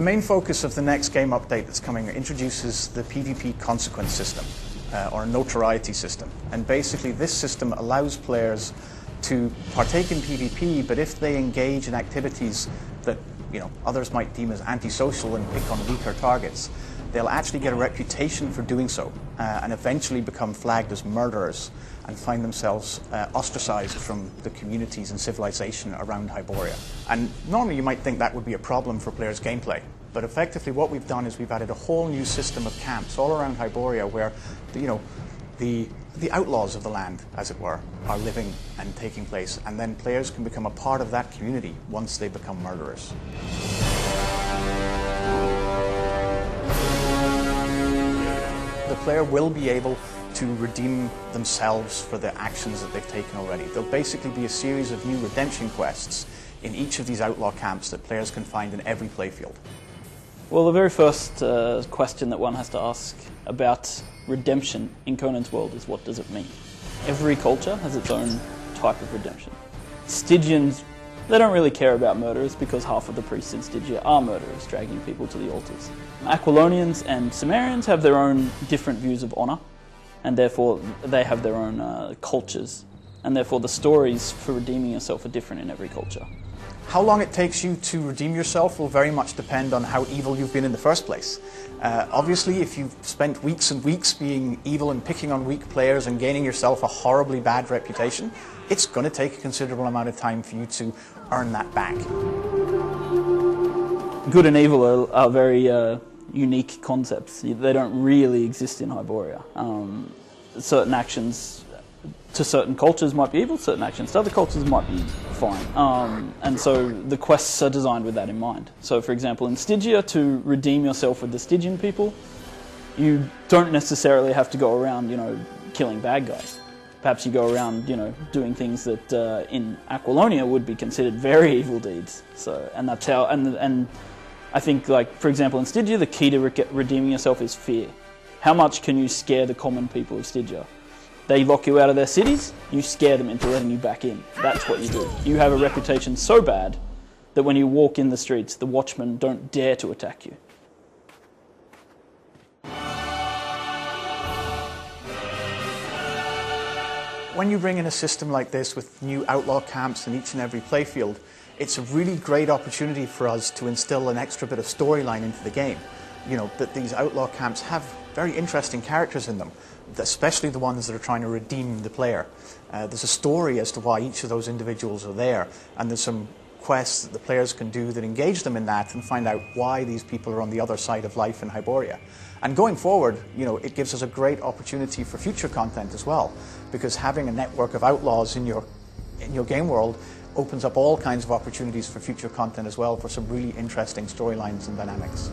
main focus of the next game update that's coming introduces the PvP consequence system, or notoriety system. And basically this system allows players to partake in PvP, but if they engage in activities that others might deem as antisocial and pick on weaker targets, they'll actually get a reputation for doing so, and eventually become flagged as murderers and find themselves ostracized from the communities and civilization around Hyboria. And normally you might think that would be a problem for players' gameplay, but effectively what we've done is we've added a whole new system of camps all around Hyboria where the outlaws of the land, as it were, are living and taking place, and then players can become a part of that community once they become murderers. The player will be able to redeem themselves for the actions that they've taken already. There'll basically be a series of new redemption quests in each of these outlaw camps that players can find in every playfield. Well, the very first question that one has to ask about redemption in Conan's world is, what does it mean? Every culture has its own type of redemption. Stygians, they don't really care about murderers because half of the priests in Stygia are murderers, dragging people to the altars. Aquilonians and Cimmerians have their own different views of honour, and therefore they have their own cultures, and therefore the stories for redeeming yourself are different in every culture. How long it takes you to redeem yourself will very much depend on how evil you've been in the first place. Obviously, if you've spent weeks and weeks being evil and picking on weak players and gaining yourself a horribly bad reputation, it's going to take a considerable amount of time for you to earn that back. Good and evil are very unique concepts. They don't really exist in Hyboria. Certain actions to certain cultures might be evil, certain actions to other cultures might be fine. And so the quests are designed with that in mind. So for example, in Stygia, to redeem yourself with the Stygian people, you don't necessarily have to go around, killing bad guys. Perhaps you go around, doing things that in Aquilonia would be considered very evil deeds. So, and that's how, and I think, like, for example, in Stygia, the key to redeeming yourself is fear. How much can you scare the common people of Stygia? They lock you out of their cities, you scare them into letting you back in. That's what you do. You have a reputation so bad that when you walk in the streets, the watchmen don't dare to attack you. When you bring in a system like this with new outlaw camps in each and every playfield, it's a really great opportunity for us to instill an extra bit of storyline into the game. That these outlaw camps have very interesting characters in them, especially the ones that are trying to redeem the player. There's a story as to why each of those individuals are there, and there's some quests that the players can do that engage them in that and find out why these people are on the other side of life in Hyboria. And going forward, it gives us a great opportunity for future content as well, because having a network of outlaws in your game world opens up all kinds of opportunities for future content as well, for some really interesting storylines and dynamics.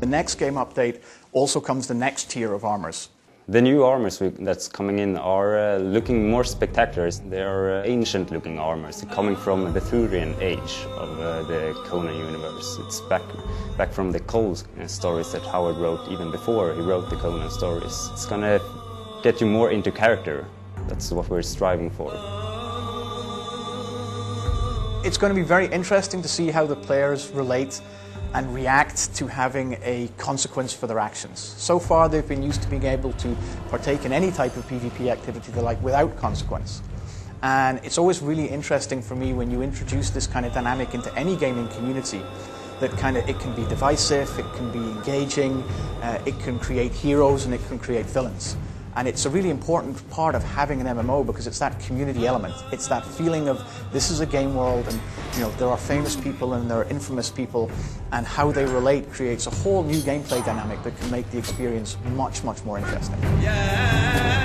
The next game update also comes the next tier of armors. The new armors that's coming in are looking more spectacular. They are ancient-looking armors coming from the Arthurian age of the Conan universe. It's back from the Cole stories that Howard wrote even before he wrote the Conan stories. It's gonna get you more into character. That's what we're striving for. It's going to be very interesting to see how the players relate and react to having a consequence for their actions. So far they've been used to being able to partake in any type of PvP activity they like without consequence. And it's always really interesting for me when you introduce this kind of dynamic into any gaming community, that it can be divisive, it can be engaging, it can create heroes and it can create villains. And it's a really important part of having an MMO because it's that community element. It's that feeling of this is a game world and there are famous people and there are infamous people, and how they relate creates a whole new gameplay dynamic that can make the experience much, much more interesting. Yeah.